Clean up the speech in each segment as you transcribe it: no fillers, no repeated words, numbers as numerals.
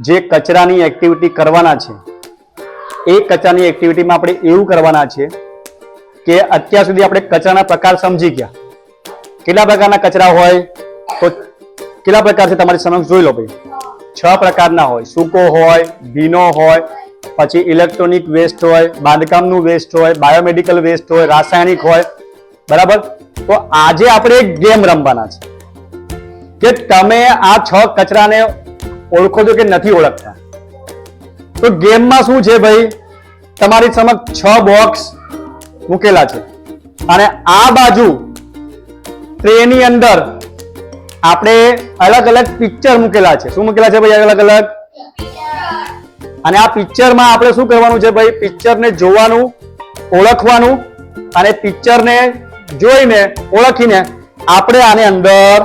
જે કચરાની એક્ટિવિટી કરવાના છે એ કચરાની એક્ટિવિટીમાં આપણે એવું કરવાના છે કે અત્યાર સુધી આપણે કચરાના પ્રકાર સમજી ગયા. કેટલા પ્રકારના કચરા હોય તો કેટલા પ્રકાર છે તમારી સમક્ષ જોઈ લો ભાઈ. 6 પ્રકારના હોય. સૂકો હોય, ભીનો હોય, પછી ઇલેક્ટ્રોનિક વેસ્ટ હોય, બાંધકામનું વેસ્ટ હોય, બાયોમેડિકલ વેસ્ટ હોય, રાસાયણિક હોય. બરાબર. તો આજે આપણે એક ગેમ રમવાના છે કે તમે આ 6 કચરાને ઓળખો છો કે નથી ઓળખતા. તો ગેમમાં શું છે ભાઈ, તમારી સમક્ષ 6 બોક્સ મૂકેલા છે અને આ બાજુ ટ્રેની અંદર આપણે અલગ અલગ પિક્ચર મૂકેલા છે. શું મૂકેલા છે ભાઈ? અલગ અલગ. અને આ પિક્ચરમાં આપણે શું કરવાનું છે ભાઈ? પિક્ચરને જોવાનું, ઓળખવાનું અને પિક્ચરને જોઈને ઓળખીને આપણે આને અંદર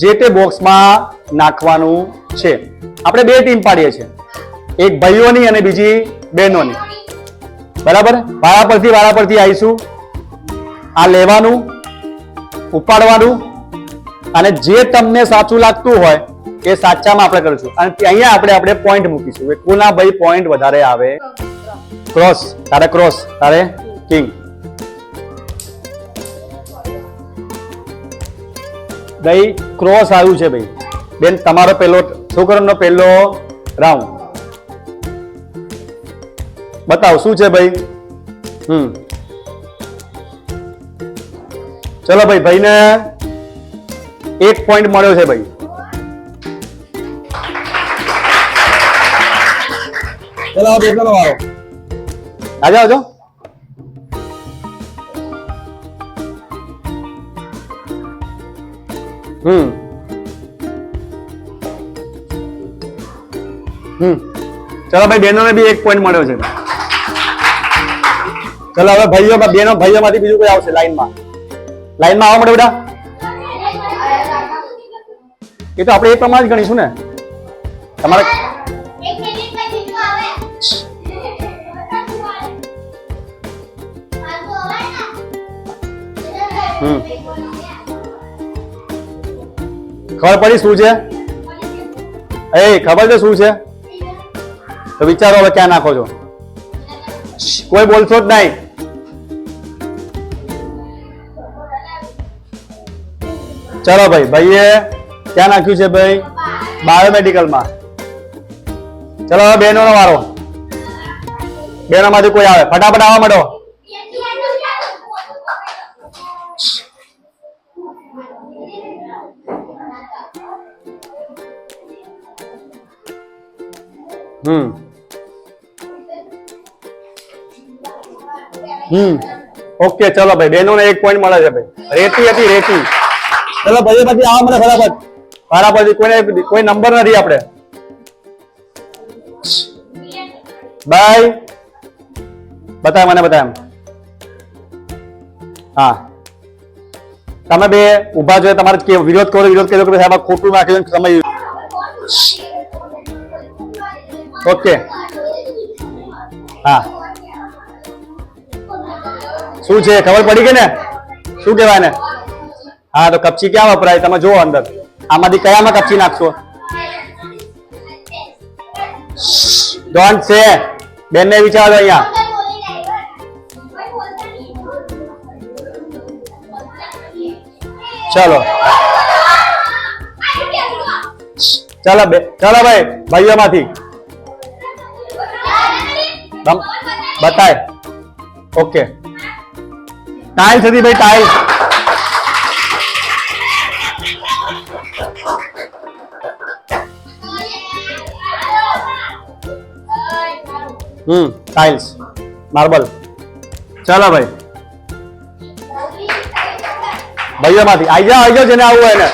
જે તે બોક્સમાં નાખવાનું છે. આપણે 2 ટીમ પાડીએ છીએ, એક ભાઈઓની અને બીજી બહેનોની. બરાબર. વાળા પરથી આવીશું. આ લેવાનું, ઉપાડવાનું અને જે તમને સાચું લાગતું હોય એ સાચામાં આપણે કરીશું. અને અહીંયા આપણે પોઈન્ટ મૂકીશું કે કોના ભાઈ પોઈન્ટ વધારે આવે. ક્રોસ. તારે ક્રોસ, તારે કિંગ. ભાઈ ક્રોસ આવ્યું છે ભાઈ. બેન તમારો પહેલો છોકરાનો પહેલો રાઉન્ડ બતાવો શું છે ભાઈ. ચલો ભાઈ, ભાઈને 1 પોઈન્ટ મળ્યો છે ભાઈ. ચલો બેસવાનો વારો. આવજો. ચલો ભાઈ, બહેનોને બી 1 પોઈન્ટ મળ્યો છે. ચલો હવે ભાઈઓમાંથી બીજું કોઈ આવશે લાઈનમાં આવવા માટે બેટા. એ તો આપણે એ પ્રમાણે જ ગણીશું ને. તમારે ખબર પડી શું છે? ખબર છે શું છે? તો વિચારો હવે ક્યાં નાખો છો. કોઈ બોલશો જ નહીં. ચલો ભાઈ, ભાઈએ ક્યાં નાખ્યું છે ભાઈ? બાયોમેડિકલમાં. ચલો હવે બહેનોનો વારો. બહેનોમાંથી કોઈ આવે, ફટાફટ આવવા માંડો. ઓકે. ચલો ભાઈ, બહેનોને 1 પોઈન્ટ મળે છે ભાઈ. રેતી હતી, રેતી. ચલો ભાઈ, પછી આવા મને ફટાફટ. કોઈ નંબર નથી આપણે. બાય. બતાવ મને, બતાવ. હા, તમે બે ઉભા છો, તમારે વિરોધ કરો કે સાહેબ ખોટું નાખ્યું સમય. ઓકે. હા, શું છે ખબર પડી ગઈ ને? શું કહેવાય ને? હા, તો કપચી ક્યાં વપરાય તમે જુઓ અંદર. આમાંથી કયામાં કપચી નાખશો? ડોન્ટ સે. બેનને વિચારો અહીંયા. ચલો ભાઈ, ભાઈઓમાંથી બતાય. ઓકે. ટાઇલ્સ હતી ભાઈ, ટાઇલ્સ. Tiles, marble. ચાલો ભાઈ, ભાઈઓમાંથી આવી જાઓ જેને આવવું હોય એને.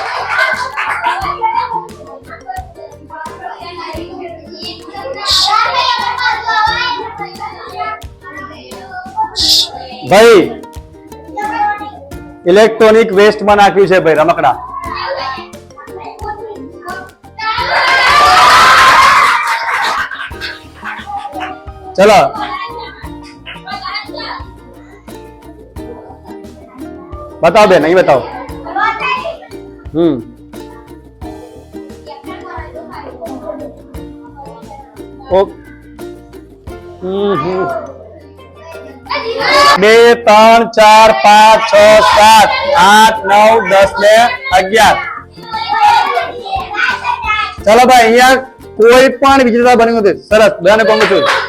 ભાઈ ઇલેક્ટ્રોનિક વેસ્ટ માં નાખ્યું છે ભાઈ રમકડા. ચલો बताओ बे, नहीं बताओ। 2 3 4 5 6 7 8 9 10 ને 11. ચાલો ભાઈ, અહીંયા કોઈ પણ વિજેતા બન્યું નથી. સરસ, બધાને કોંગ્રેચ્યુલેશન.